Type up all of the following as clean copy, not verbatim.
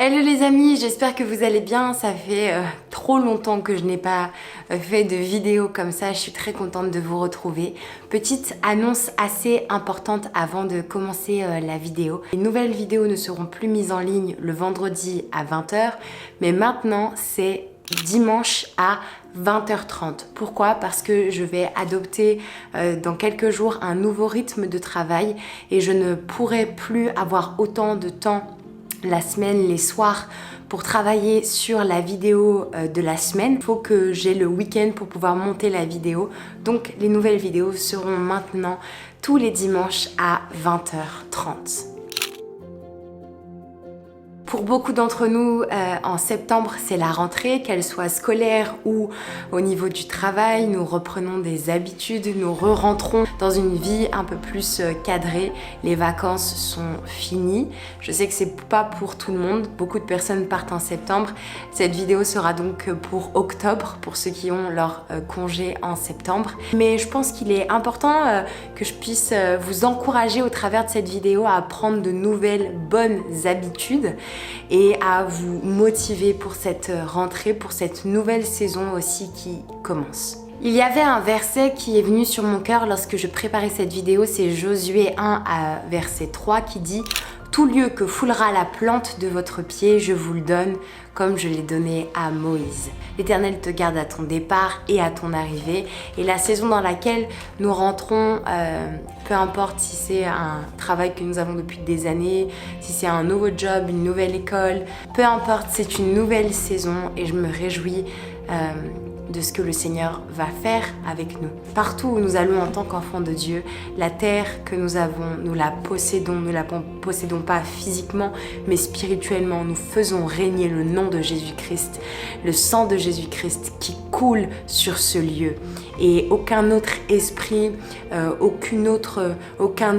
Hello les amis, j'espère que vous allez bien. Ça fait trop longtemps que je n'ai pas fait de vidéo comme ça. Je suis très contente de vous retrouver. Petite annonce assez importante avant de commencer la vidéo. Les nouvelles vidéos ne seront plus mises en ligne le vendredi à 20 h, mais maintenant c'est dimanche à 20 h 30. Pourquoi? Parce que je vais adopter dans quelques jours un nouveau rythme de travail et je ne pourrai plus avoir autant de temps la semaine, les soirs, pour travailler sur la vidéo de la semaine. Il faut que j'ai le week-end pour pouvoir monter la vidéo. Donc les nouvelles vidéos seront maintenant tous les dimanches à 20 h 30. Pour beaucoup d'entre nous, en septembre, c'est la rentrée, qu'elle soit scolaire ou au niveau du travail. Nous reprenons des habitudes, nous re-rentrons dans une vie un peu plus cadrée. Les vacances sont finies. Je sais que c'est pas pour tout le monde. Beaucoup de personnes partent en septembre. Cette vidéo sera donc pour octobre, pour ceux qui ont leur congé en septembre. Mais je pense qu'il est important que je puisse vous encourager au travers de cette vidéo à prendre de nouvelles bonnes habitudes et à vous motiver pour cette rentrée, pour cette nouvelle saison aussi qui commence. Il y avait un verset qui est venu sur mon cœur lorsque je préparais cette vidéo, c'est Josué 1 à verset 3 qui dit « Tout lieu que foulera la plante de votre pied, je vous le donne, comme je l'ai donné à Moïse. L'Éternel te garde à ton départ et à ton arrivée. » Et la saison dans laquelle nous rentrons, peu importe si c'est un travail que nous avons depuis des années, si c'est un nouveau job, une nouvelle école, peu importe, c'est une nouvelle saison et je me réjouis de ce que le Seigneur va faire avec nous. Partout où nous allons en tant qu'enfants de Dieu, la terre que nous avons, nous la possédons, ne la possédons pas physiquement, mais spirituellement. Nous faisons régner le nom de Jésus-Christ, le sang de Jésus-Christ qui coule sur ce lieu. Et aucun autre esprit, aucun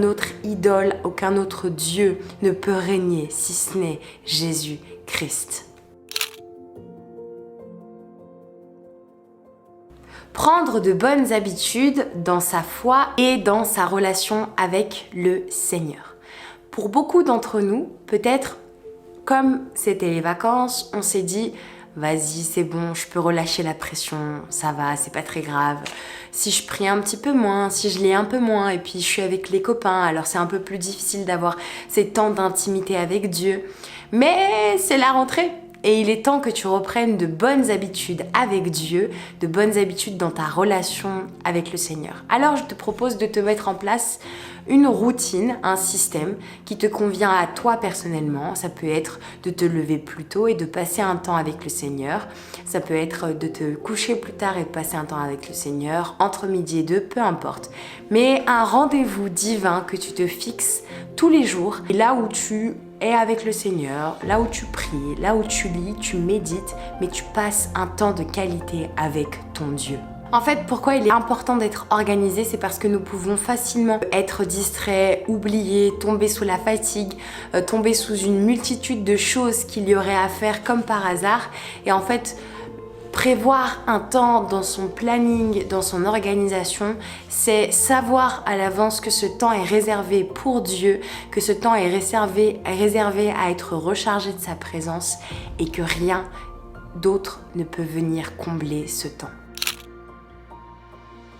autre idole, aucun autre Dieu ne peut régner si ce n'est Jésus-Christ. Prendre de bonnes habitudes dans sa foi et dans sa relation avec le Seigneur. Pour beaucoup d'entre nous, peut-être comme c'était les vacances, on s'est dit vas-y c'est bon, je peux relâcher la pression, ça va, c'est pas très grave. Si je prie un petit peu moins, si je lis un peu moins et puis je suis avec les copains, alors c'est un peu plus difficile d'avoir ces temps d'intimité avec Dieu. Mais c'est la rentrée. Et il est temps que tu reprennes de bonnes habitudes avec Dieu, de bonnes habitudes dans ta relation avec le Seigneur. Alors je te propose de te mettre en place une routine, un système qui te convient à toi personnellement. Ça peut être de te lever plus tôt et de passer un temps avec le Seigneur. Ça peut être de te coucher plus tard et de passer un temps avec le Seigneur, entre midi et 2, peu importe. Mais un rendez-vous divin que tu te fixes tous les jours, et là où tu es avec le Seigneur, là où tu pries, là où tu lis, tu médites, mais tu passes un temps de qualité avec ton Dieu. En fait, pourquoi il est important d'être organisé, c'est parce que nous pouvons facilement être distraits, oublier, tomber sous la fatigue, tomber sous une multitude de choses qu'il y aurait à faire comme par hasard. Et en fait, prévoir un temps dans son planning, dans son organisation, c'est savoir à l'avance que ce temps est réservé pour Dieu, que ce temps est réservé à être rechargé de sa présence et que rien d'autre ne peut venir combler ce temps.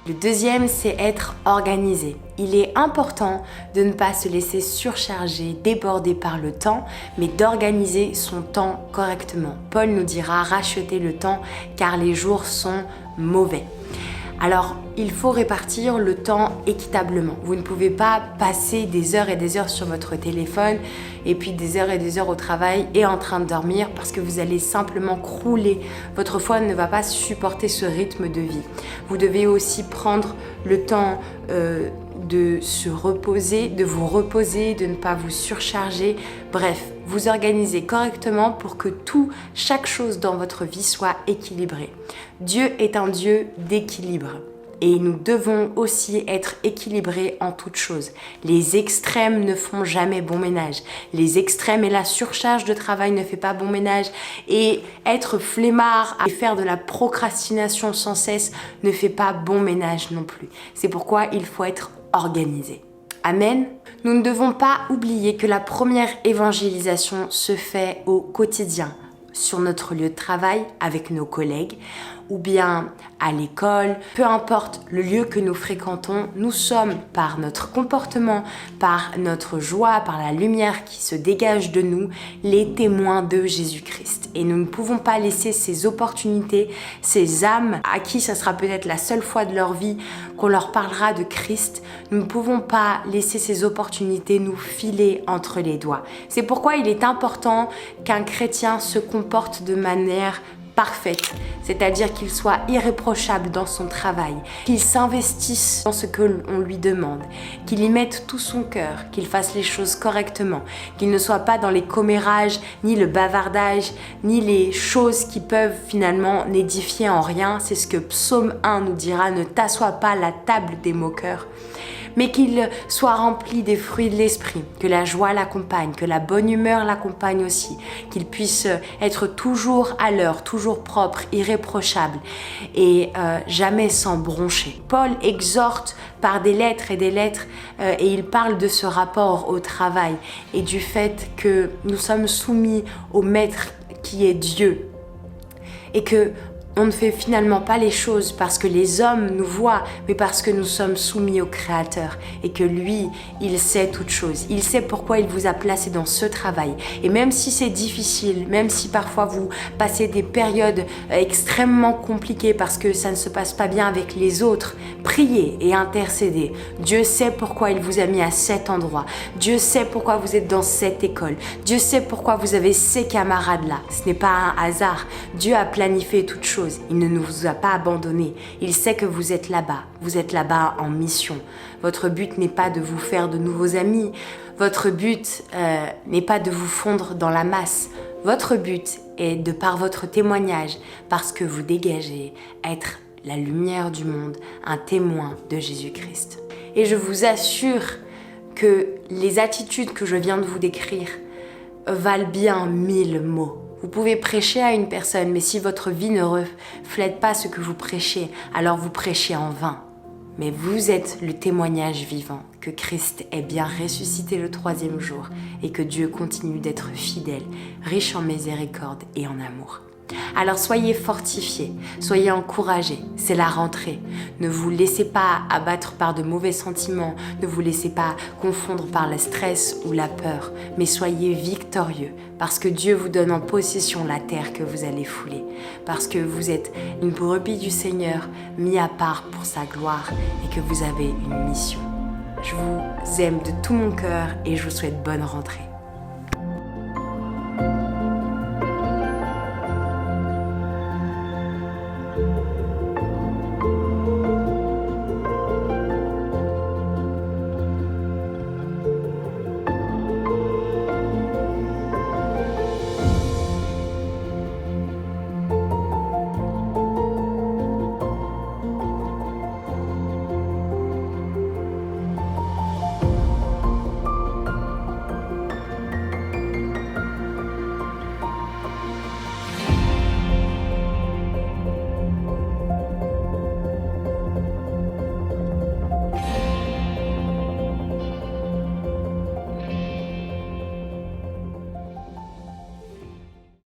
Le deuxième, c'est être organisé. Il est important de ne pas se laisser surcharger, déborder par le temps, mais d'organiser son temps correctement. Paul nous dira « rachetez le temps car les jours sont mauvais ». Alors, il faut répartir le temps équitablement. Vous ne pouvez pas passer des heures et des heures sur votre téléphone et puis des heures et des heures au travail et en train de dormir parce que vous allez simplement crouler. Votre foi ne va pas supporter ce rythme de vie. Vous devez aussi prendre le temps de se reposer, de vous reposer, de ne pas vous surcharger. Bref, vous organisez correctement pour que chaque chose dans votre vie soit équilibrée. Dieu est un Dieu d'équilibre. Et nous devons aussi être équilibrés en toutes choses. Les extrêmes ne font jamais bon ménage. Les extrêmes et la surcharge de travail ne fait pas bon ménage. Et être flemmard et faire de la procrastination sans cesse ne fait pas bon ménage non plus. C'est pourquoi il faut être organisé. Amen. Nous ne devons pas oublier que la première évangélisation se fait au quotidien, sur notre lieu de travail, avec nos collègues, ou bien à l'école, peu importe le lieu que nous fréquentons, nous sommes par notre comportement, par notre joie, par la lumière qui se dégage de nous, les témoins de Jésus-Christ. Et nous ne pouvons pas laisser ces opportunités, ces âmes à qui ça sera peut-être la seule fois de leur vie qu'on leur parlera de Christ, nous ne pouvons pas laisser ces opportunités nous filer entre les doigts. C'est pourquoi il est important qu'un chrétien se comporte de manière parfaite, c'est-à-dire qu'il soit irréprochable dans son travail, qu'il s'investisse dans ce que l'on lui demande, qu'il y mette tout son cœur, qu'il fasse les choses correctement, qu'il ne soit pas dans les commérages, ni le bavardage, ni les choses qui peuvent finalement n'édifier en rien. C'est ce que Psaume 1 nous dira, ne t'assois pas à la table des moqueurs, mais qu'il soit rempli des fruits de l'esprit, que la joie l'accompagne, que la bonne humeur l'accompagne aussi, qu'il puisse être toujours à l'heure, toujours propre, irréprochable et jamais sans broncher. Paul exhorte par des lettres et des lettres et il parle de ce rapport au travail et du fait que nous sommes soumis au Maître qui est Dieu et que on ne fait finalement pas les choses parce que les hommes nous voient, mais parce que nous sommes soumis au Créateur et que lui, il sait toutes choses. Il sait pourquoi il vous a placé dans ce travail. Et même si c'est difficile, même si parfois vous passez des périodes extrêmement compliquées parce que ça ne se passe pas bien avec les autres, priez et intercédez. Dieu sait pourquoi il vous a mis à cet endroit. Dieu sait pourquoi vous êtes dans cette école. Dieu sait pourquoi vous avez ces camarades-là. Ce n'est pas un hasard. Dieu a planifié toutes choses. Il ne nous a pas abandonnés. Il sait que vous êtes là-bas. Vous êtes là-bas en mission. Votre but n'est pas de vous faire de nouveaux amis. Votre but n'est pas de vous fondre dans la masse. Votre but est de par votre témoignage, parce que vous dégagez, être la lumière du monde, un témoin de Jésus-Christ. Et je vous assure que les attitudes que je viens de vous décrire valent bien 1000 mots. Vous pouvez prêcher à une personne, mais si votre vie ne reflète pas ce que vous prêchez, alors vous prêchez en vain. Mais vous êtes le témoignage vivant que Christ est bien ressuscité le 3e jour et que Dieu continue d'être fidèle, riche en miséricorde et en amour. Alors soyez fortifiés, soyez encouragés, c'est la rentrée. Ne vous laissez pas abattre par de mauvais sentiments, ne vous laissez pas confondre par le stress ou la peur, mais soyez victorieux parce que Dieu vous donne en possession la terre que vous allez fouler, parce que vous êtes une brebis du Seigneur mis à part pour sa gloire et que vous avez une mission. Je vous aime de tout mon cœur et je vous souhaite bonne rentrée.